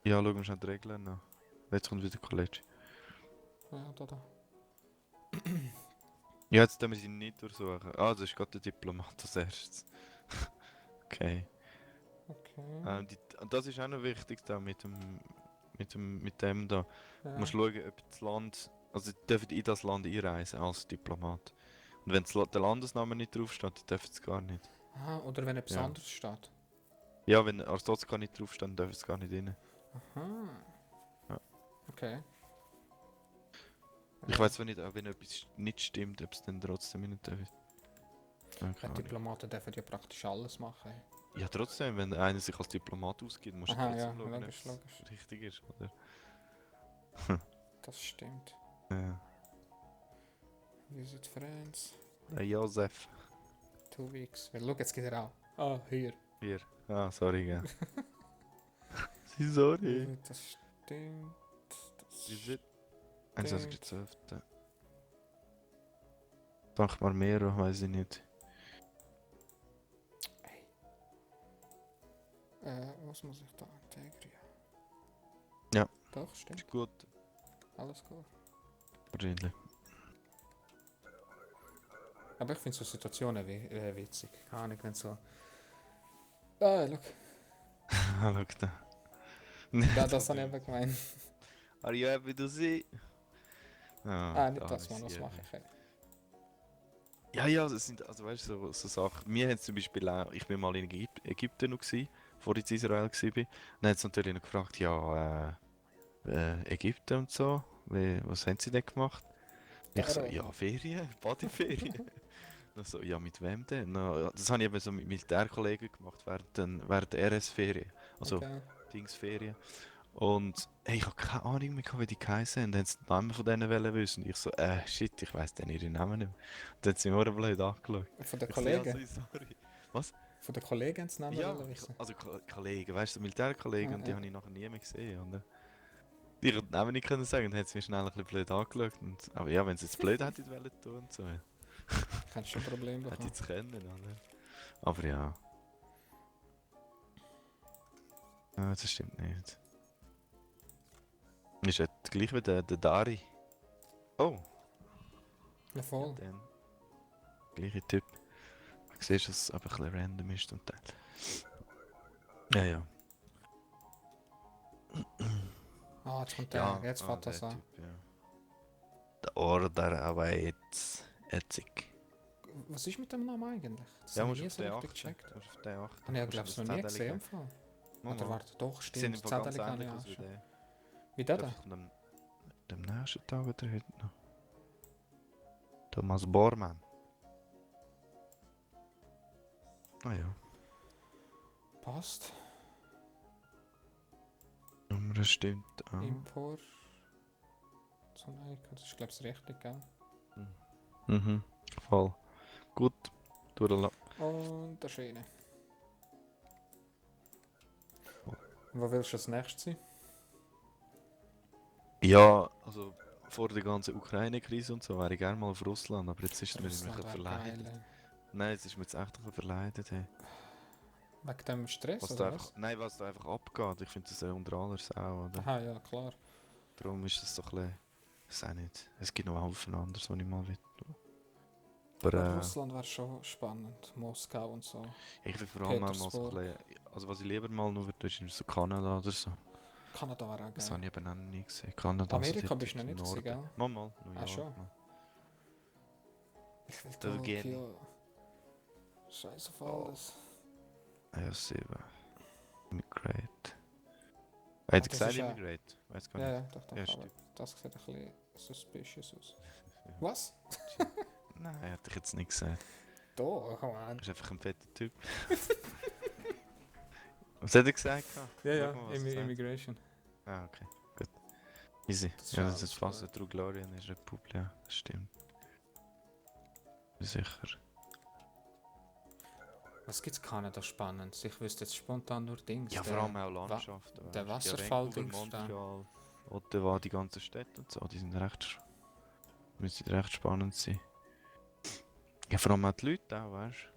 Ja, schauen wir schnell die Regeln an. Jetzt kommt wieder College. Ja, da. Ja, jetzt müssen wir sie nicht durchsuchen. Ah, das ist gerade der Diplomat als erstes. Okay. Okay. Und das ist auch noch wichtig da mit dem da. Du musst Ja. schauen, ob das Land, also die dürfen in das Land einreisen als Diplomat. Und wenn der Landesname nicht draufsteht, dann dürfen sie gar nicht. Aha, oder wenn etwas Ja. anderes steht. Ja, wenn Arstotzka nicht draufsteht, dann dürfen sie gar nicht rein. Aha. Ja. Okay. Ich weiß zwar nicht, auch wenn etwas nicht stimmt, ob es dann trotzdem nicht dürfen. Ja, Ja, keine Ahnung. Diplomaten dürfen ja praktisch alles machen. Ja, trotzdem, wenn einer sich als Diplomat ausgibt, musst du Aha, ja, trotzdem schauen, ob logisch, es logisch. richtig ist, oder? Das stimmt. Ja. Visit friends. Der Josef. 2 weeks. Weil, schau, jetzt geht er auch. Ah, hier. Hier. Ah, sorry, gell. Sorry. Das stimmt. Das Wie ist stimmt. 21.12. Sag mal mehr, weiß ich nicht. Hey. Was muss ich da integrieren? Ja. Doch, stimmt. Ist gut. Alles gut. Wahrscheinlich. Aber ich finde so Situationen witzig. Keine Ahnung, wenn so. Ah, schau. Schau da. Ja, das habe ich eben gemeint. Are you happy to see? Ah, nicht Da das, ist man, was sie mache eben. ich? Ey? Ja, ja, das sind, also weißt du, so Sachen. Mir hat zum Beispiel auch, ich bin mal in Ägypten noch gewesen, bevor ich in Israel war. Dann hat es natürlich noch gefragt, ja, Ägypten und so, was haben sie denn gemacht? Ich so, Terror. ja, Ferien, Bodyferien. Dann so, ja, mit wem denn? Na, das habe ich eben so mit Militärkollegen gemacht während der RS-Ferien, also Okay. Dingsferien. Und hey, ich habe keine Ahnung mehr, gehabt, wie die geheißen haben. Dann haben sie den Namen von denen wollen wissen. Und ich so, shit, ich weiss denn ihre Namen nicht mehr. Und dann haben sie mich auch blöd angeschaut. Von den Ich so, ja, Kollegen. sorry. Was? Von den Kollegen ins Namen Ja, wollen wissen. also Kollegen, weißt du, Militärkollegen, und die Ja. habe ich nachher nie mehr gesehen. Und, die konnten den Namen nicht können sagen, dann hat sie mich schnell ein bisschen blöd angeschaut. Aber ja, wenn sie jetzt blöd hätten wollen tun und so, Kannst schon ein Problem hätte ich bekommen. es können, oder? Aber ja, das stimmt nicht. Ist ja gleich wie der Dari. Oh, Ja, ja voll. dann. Gleiche Typ. Du siehst, dass es aber ein bisschen random ist zum Teil. Ja, ja. Ah, jetzt kommt der. Ja, Jetzt fährt das der an. Typ, ja. Der Order, aber jetzt. Etzig. Was ist mit dem Namen eigentlich? Das Ja, habe ich musst nie auf so den richtig achten. gecheckt. Musst auf den achten. Habe ich ja, Musst glaube du ich, das noch nie Zettel gesehen im geben. Fall. Oder Mama. warte, doch, Die sind stimmt. im Das Fall ganz Zettel kann ich ähnlich aus wie anschauen. der. Wie Ich der glaube, da? es kommt am nächsten Tag oder heute noch. Thomas Bormann. Ah ja. Passt. Nummer stimmt auch. Import. So, nein, das ist, glaube ich, richtig, gell? Mhm. Voll. Gut. Durchlassen. Und der Schiene. Wo willst du als nächstes sein? Ja, also vor der ganzen Ukraine-Krise und so wäre ich gerne mal auf Russland, aber jetzt ist es mir ein Russland bisschen wäre geil. verleidet. Nein, jetzt ist mir jetzt echt ein bisschen verleidet. Hey. Wegen dem Stress, Was da oder einfach, was? nein, was da einfach abgeht, ich finde das ja unter aller Sau, oder? Aha, ja, klar. Darum ist das doch ein bisschen, ich weiß auch nicht, es gibt noch Haufen anderes, was ich mal will. Aber Aber Russland wäre schon spannend. Moskau und so. ich will vor allem auch mal so ein Petersburg. bisschen, also was ich lieber mal noch würde, ist so Kanada oder so. Kanada wäre auch Das geil. habe ich eben auch noch nie gesehen. Kanada, so Amerika dort bist du noch im nicht gewesen, Norden. gell? Mal, New Ah, York, schon. mal. Ich will Da gerne. Tokio. Scheiß auf Oh, alles. ja, 7. Immigrate. Ah, Hat er das gesagt ist ja. Immigrate? Weiß gar Ja, nicht. ja, doch, Ja, doch. Aber stimmt. das sieht ein bisschen suspicious aus. Ja. Was? Nein, hätte ich jetzt nicht gesagt. Doch, Mann. Er ist einfach ein fetter Typ. Was hat er gesagt? Ja, Schau ja, mal, was er sagt. Immigration. Ah, okay. Gut. Easy. Das ist Ja, ja das ist alles fast gut. eine True Glory in der Republik. Ja, das stimmt. Sicher. Was gibt's Kanada spannend? Ich wüsste jetzt spontan nur Dings. Ja, vor allem auch Landschaften. Der weißt du. Ja, Wasserfall-Dings Vancouver, da. Montreal, Ottawa, die ganzen Städte und so, die sind recht, müssen recht spannend sein. Ja, vor allem auch die Leute auch, weißt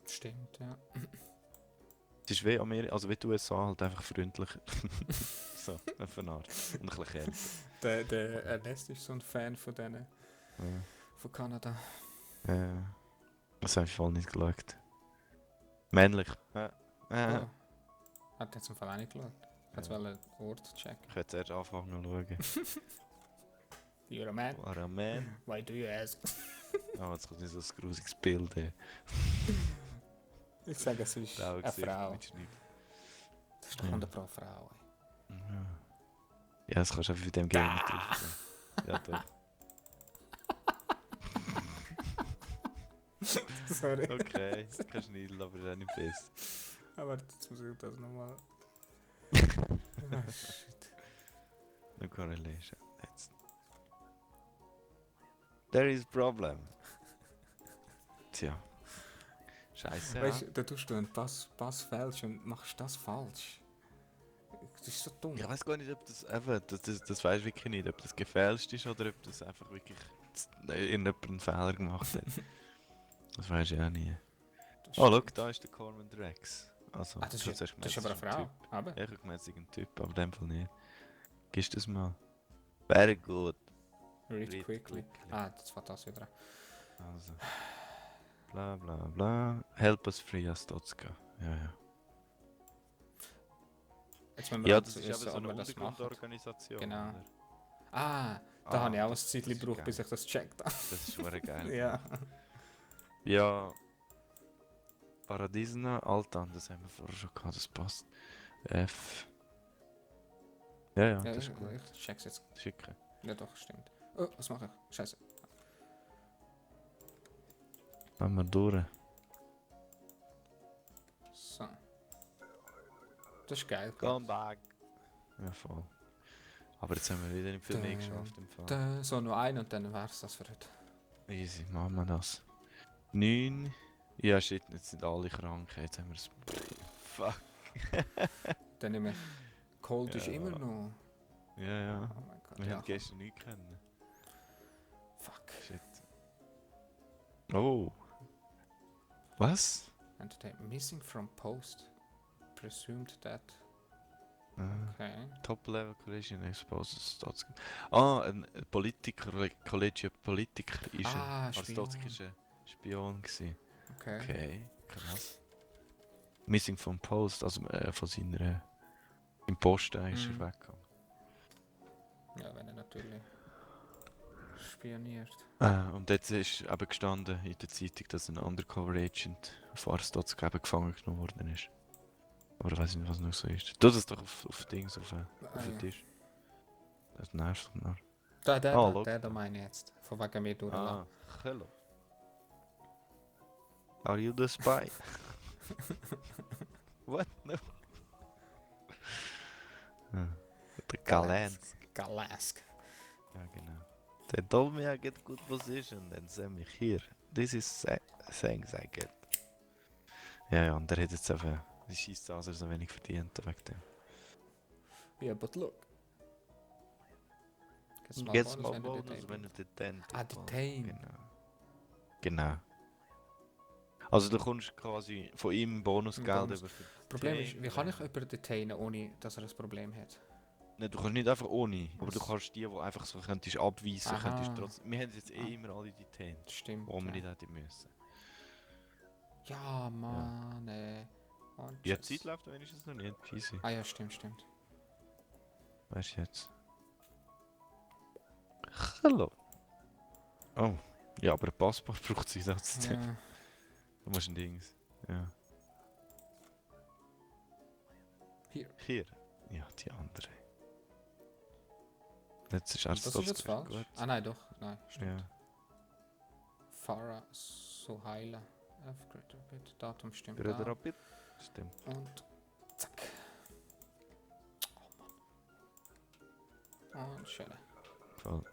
Stimmt, ja. du. Es ist wie Amerika, also wie die USA, halt einfach freundlicher. So, auf eine Art. Und ein bisschen kälter. Der Ernest ist so ein Fan von denen, Ja. von Kanada. Das habe ich voll nicht geschaut. Männlich. Oh, hat jetzt im Fall auch nicht geschaut. Hat Ja. einen Ort checken. Ich hätte erst anfangen zu schauen. You're a man. War ein Man. Why do you ask? Oh, jetzt kommt nicht so ein grusiges Bild. Ich sage, es ist eine Frau. Mitschneiden. Das ist doch Ja. 100 Pro Frau. Ja. Ja, das kannst du einfach mit dem Game nicht drauf. Ja, doch. Sorry. Okay, kein Schneidel, aber ist auch nicht fest. Aber jetzt muss ich das nochmal. Shit. No correlation. There is problem. Tja. Scheiße. Weißt du, da tust du einen Pass falsch und machst das falsch. Das ist so dumm. Ich weiß gar nicht, ob das eben, das weiß ich wirklich nicht, ob das gefälscht ist oder ob das einfach wirklich irgendjemand einen Fehler gemacht hat. Das weiß ich auch nie. Das Oh, stimmt. schau, da ist der Corman Drex. Also, Das schon ist, zuerst das ist gemeint, aber eine ein Frau. Aber? Typ. Ja, ich habe gemeint, es ist ein Typ, aber in dem Fall nicht. Gibst du das mal? Very good. Read Read quickly. quickly. Ah, jetzt war das wieder. Also. Bla bla bla. Help us free Astotska. Ja, ja. Jetzt müssen wir Ja, halt das ist wissen, eben so ob eine wir das machen. Untergrundorganisation. Genau. oder? Ah, da habe ich auch ein das Zeitchen ist gebraucht, geil. bis ich das gecheckt habe. Das ist schon geil. Ja. Ja. Paradisna, Altan, das haben wir vorher schon gehabt, das passt. F. Ja, ja, Ja, das ich, ist gut. ich check's jetzt. Schicken. Ja doch, stimmt. Oh, was mache ich? Scheiße. Machen wir durch. So. Das ist geil. Come back. Ja, voll. Aber jetzt haben wir wieder nicht viel mehr geschafft im Fall. Da, so, nur ein und dann wär's das für heute. Easy, machen wir das. 9. Ja, shit, jetzt sind alle krank. Jetzt haben wir es. Fuck. Dann nehme ich. Cold ist Ja. immer noch. Ja, ja. Oh mein Gott. Wir Ja, haben gestern nicht kennen. fuck. Shit. Oh. Was? Entertainment. Missing from post. Presumed that. Ah. Okay. Top-Level Collision Exposes Stotsky. Ah, ein Politiker, Collegiate Politiker ist Spion. ein Spion gewesen. Okay. Okay, krass. Missing from Post, also von seiner... Im Posten ist er Mhm. weggegangen. Ja, wenn er natürlich spioniert. Und jetzt ist eben gestanden in der Zeitung, dass ein Undercover Agent auf Arstotzka eben gefangen genommen worden ist. Aber ich weiß nicht, was noch so ist. Tu das doch auf Dings, auf den Ja. Tisch. Das nervt noch. Der schau. da meine ich jetzt. Von wegen mir durchlassen. Hello. Are you the spy? What? No. Der Galensk. Galask. Ja, genau. They told me I get good position, then send me here. This is things I get. Ja, ja, und der hat jetzt einfach... Die schießt aus, er so wenig verdient wegen dem. Yeah, but look. Get small bonus when you detain Ah, people. detain. Genau. Genau. Also du kommst quasi von ihm Bonusgeld Bonus. über für Problem ist, Detain, wie kann ich jemanden detainen, ohne dass er ein Problem hat? Ne, du kannst nicht einfach ohne, aber du Was? kannst die einfach so könntest abweisen, Aha. könntest trotzdem... Wir haben jetzt Ah. immer alle detained, Stimmt. wo wir ja. nicht hätten müssen. Ja, Mann, Und Ja, die jetzt- Zeit läuft wenigstens noch nicht, easy. Ah ja, stimmt. Weißt du jetzt? Hallo. Oh. Ja, aber ein Passport braucht sich das. Ja. Du musst ein Dings. Ja. Hier. Hier. Ja, die andere. Jetzt ist Das ist jetzt falsch. Gut. Ah nein, doch. Nein, stimmt. Ja. Farah Sohaila. Upgrade Rapid. Datum stimmt Brother auch. Rapid. Stimmt. Und zack. Oh Mann. Und schön. Voll.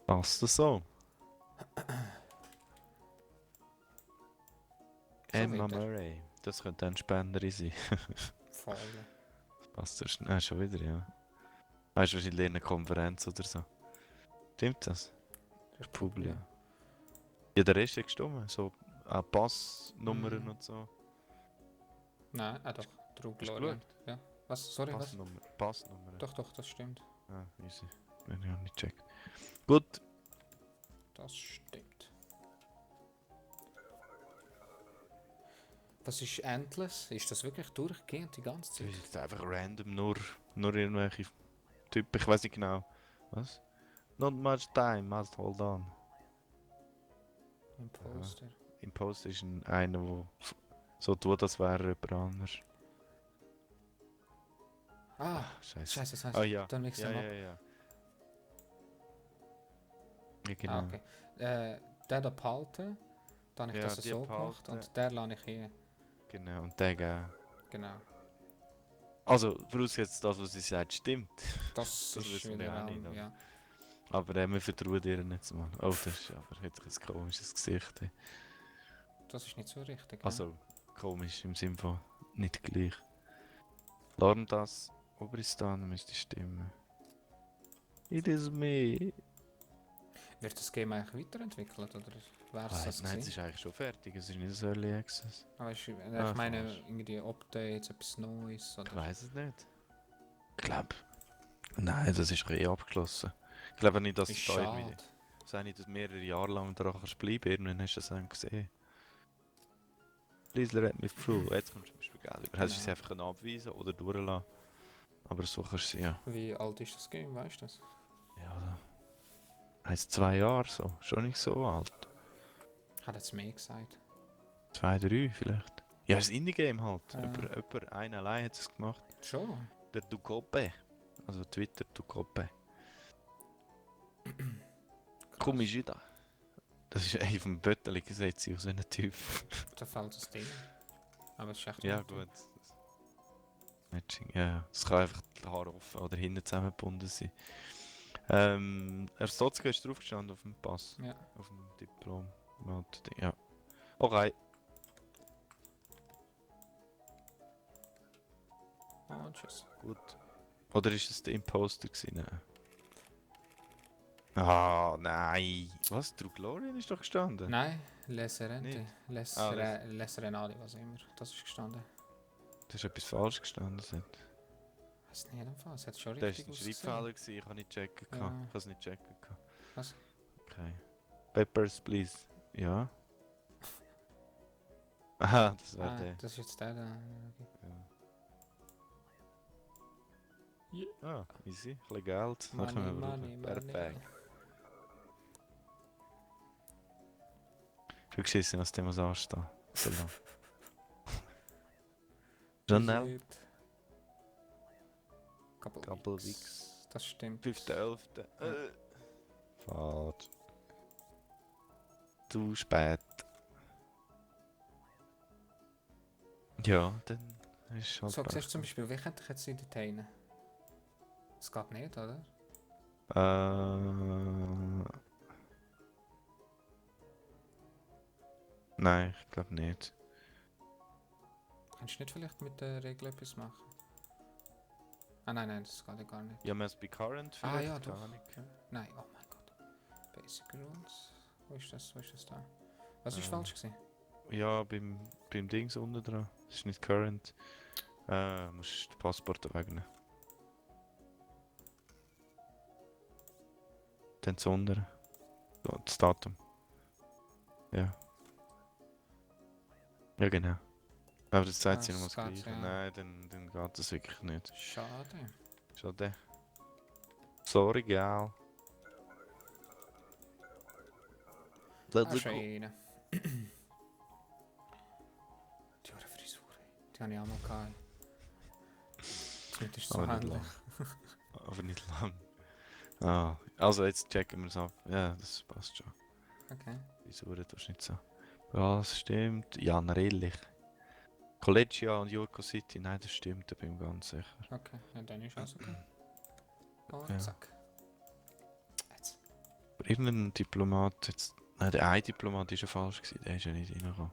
Passt das so? Emma weiter. Murray. Das könnte eine Spenderin sein. Voll. Passt das? Nein, schon wieder, ja. Ah, ist wahrscheinlich in einer Konferenz oder so. Stimmt das? Publia. Ja, der Rest ist gestimmt. So Passnummern Mhm. und so. Nein, doch. True Hast du Glorian. Ja. Was? Sorry, was? Passnummer. Passnummer. Doch, das stimmt. Ah, easy. Wenn ich auch nicht checkt. Gut. Das stimmt. Was ist Endless? Ist das wirklich durchgehend die ganze Das Zeit? ist jetzt einfach random, nur irgendwelche Typen, ich weiß nicht genau. Was? Not much time, must hold on. Imposter. Imposter ist einer, der so tut, als wäre er jemand anders. Ah, Scheiße. scheiße. Ah ja. Dann mix Ja, them ja, up. ja. Ja, Ah, genau. okay. Der da behalten. Dann habe ich Ja, das die so gemacht behalten. und der lasse ich hier. Genau, und der Genau. Also, vorausgesetzt, das, was sie sagt, stimmt. Das Das ist wissen wir wieder ja auch nicht, ja. aber wir vertrauen ihr nicht so mal. Oh, das ist aber jetzt ein komisches Gesicht. Ey. Das ist nicht so richtig, ja. Also, komisch im Sinne von nicht gleich. Lassen das Obristan müsste stimmen. It is me. Wird das Game eigentlich weiterentwickelt oder wäre es das Nein, es gewesen? ist eigentlich schon fertig, es ist nicht das Early Access. Aber ich Ah, meine, falsch. irgendwie Updates, etwas Neues Ich oder... weiß es nicht. Ich glaube. Nein, das ist eh abgeschlossen. Ich glaube nicht, dass Ist es da irgendwie. schade. Sei nicht, dass mehrere Jahre lang daran kannst bleiben. Irgendwann hast du das dann gesehen. Please let me through. Jetzt kommst du zum Beispiel Geld über. Hättest du sie Genau. einfach können abweisen oder durchlassen. Aber so kannst du sie ja. Wie alt ist das Game, weißt du das? Ja, heisst 2 Jahre so. Schon nicht so alt. Hat jetzt mehr gesagt. 2, 3 vielleicht. Ja, das Indie-Game halt. Ja. Jemand, einer allein hat es gemacht. Schon? Der Ducope. Also Twitter Ducope. Komm ich wieder. Das ist auf dem Bötteli gesetzt, so ein Typ. Da fällt das Ding. Aber es ist echt Ja, gut. gut. Matching, ja. Es kann einfach die Haare offen oder hinten zusammengebunden sein. Stotzke ist drauf gestanden auf dem Pass. Ja. Auf dem Diplom. Ja. Okay. Oh, tschüss. Gut. Oder ist es der Imposter gewesen? Nein. Ah, nein. Was? True Glorian ist doch gestanden? Nein, Les Rente. Nicht? Ah, Les Renali, was immer. Das ist gestanden. Da ist etwas falsch gestanden. Weiß nicht, jedenfalls. Es hat schon Da war richtig ein ausgesehen. Schreibfehler, gewesen, ich habe nicht checken. Ja. Ich habe es nicht checken. Was? Okay. Peppers, please. Ja. Aha, das wäre der. Das ist jetzt der da. Okay. Ah, easy. Ein bisschen Geld. Money, können wir money, brauchen. money. Perfekt. Schon geschissen, was dem muss anstehen. So lang. Chanel. Shit. Couple Weeks. weeks. Das stimmt. 5.11. Ja. Falsch. Zu spät. Ja, dann ist halt So, siehst du zum Pech. Beispiel, wie könnte ich jetzt sie detainen? Das geht nicht, oder? Nein, ich glaube nicht. Kannst du nicht vielleicht mit der Regel etwas machen? Ah nein, das geht ja gar nicht. Ja, must be current vielleicht? Ah ja, Keine doch. Ahnung. Nein, oh mein Gott. Basic Rules. Wo ist das da? Was ist Ähm. falsch gewesen? Ja, beim Dings unten dran. Das ist nicht current. Musst das Passport wegnehmen. Dann das unten. So, das Datum. Ja. Ja, genau. Aber das zeigt sich Das nochmal das geht, Gleiche. ja. Nein, dann geht das wirklich nicht. Schade. Schade. Sorry, gal. Let's go. Schön. Die eure Frisur, ey. Die habe ich auch mal gehabt. Jetzt ist es so Aber nicht ähnlich. lang. Aber nicht lang. Ah, also jetzt checken wir es ab. Ja, das passt schon. Okay. Wieso tust du nicht so? Ja, das stimmt. Jan Rellich. Collegia und Jurko City, nein, das stimmt, da bin ich mir ganz sicher. Okay, ja, dann ist alles okay. Und Ja. zack. Jetzt. Aber irgendein Diplomat, jetzt, nein, der eine Diplomat ist ja falsch gewesen, der ist ja nicht reingekommen.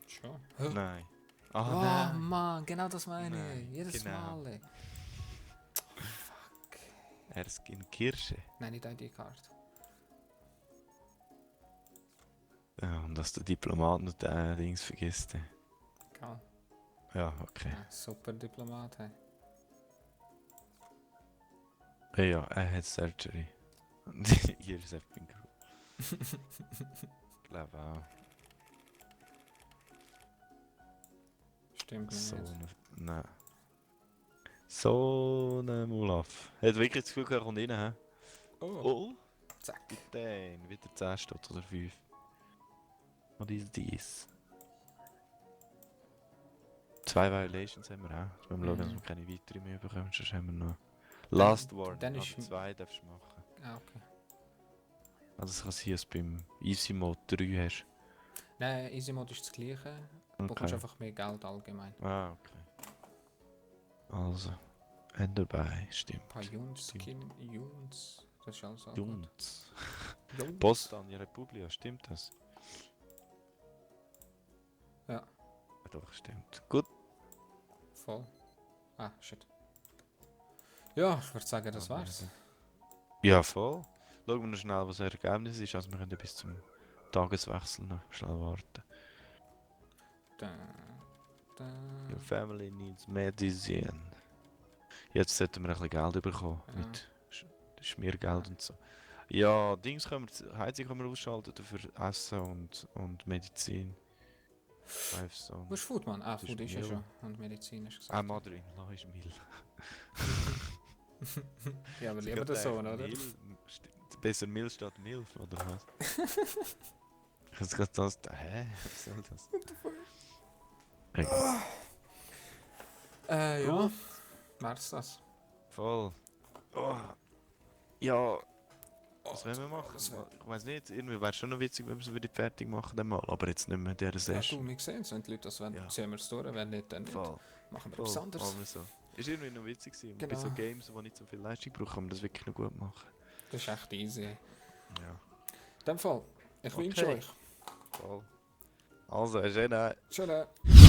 Schon. Nein. Ah, Oh nein. Mann, genau das meine Nein, ich. Jedes genau. Mal. Ey. Fuck. Erskine Kirsche. Nein, nicht ID-Card. Ja, und dass der Diplomat noch den Dings vergisst. Egal. Ja, okay. Super Diplomat, hey. Ja, er hat Surgery. Hier ist er Finger. Ich glaube auch. Stimmt So nicht. eine. Nein. So eine Mulaf. Hat wirklich das Gefühl, er kommt rein, hä? Oh, Oh! zack. Bitte, wieder 10 statt oder 5. Was ist dies? 2 Violations haben wir auch. Jetzt müssen wir schauen, dass wir keine weiteren mehr bekommen, sonst haben wir noch. Last Warning, dann also ist- 2 darfst du machen. Ah, okay. Also es kann sein, dass du beim Easy Mode 3 hast. Nein, Easy Mode ist das gleiche. Du bekommst Okay. einfach mehr Geld allgemein. Ah, okay. Also, dabei, stimmt. Ein paar Juns, Stimmt. Juns. Das ist alles auch gut. Jungs. Juns. Postania Republia, stimmt das? Ja, Doch, stimmt. Gut. voll. Ah, shit. Ja, ich würde sagen, das war's. Ja, voll. Schauen wir noch schnell, was das Ergebnis ist. Also wir können bis zum Tageswechsel noch schnell warten. Da, da. Your family needs medicine. Jetzt sollten wir ein bisschen Geld bekommen. Ja. Mit Schmiergeld und so. Ja, Dings können wir, Heizung können wir ausschalten für Essen und Medizin. Lifestone. Wo ist Food, Mann? Ah, Das ist Food ist ja Mehl. schon. Und Medizin ist gesagt. Ah, Madrin, da ist Mehl. Ja, aber lieber das so, oder? Besser Mehl statt Milch, oder was? Ich hab's gerade das. Hä? Was soll das? Egal. Ja. Gut. Wär's das? Voll. Oh. Ja, was wollen wir machen? das wär- Ich weiß nicht, irgendwie wäre es schon noch witzig, wenn wir es wieder fertig machen, dann mal. Aber jetzt nicht mehr in dieser Ja, du, Session. wir sehen es. Wenn die Leute das wollen, Ja. ziehen wir es durch. Wenn nicht, dann nicht. Voll. Machen wir Voll. etwas anderes. Machen wir so. Ist irgendwie noch witzig gewesen. Bei Genau. so Games, die nicht so viel Leistung brauchen, kann man das wirklich noch gut machen. Das ist echt easy. In Ja. dem Fall, ich wünsche Okay. euch. Voll. Also, schön. Tschüss.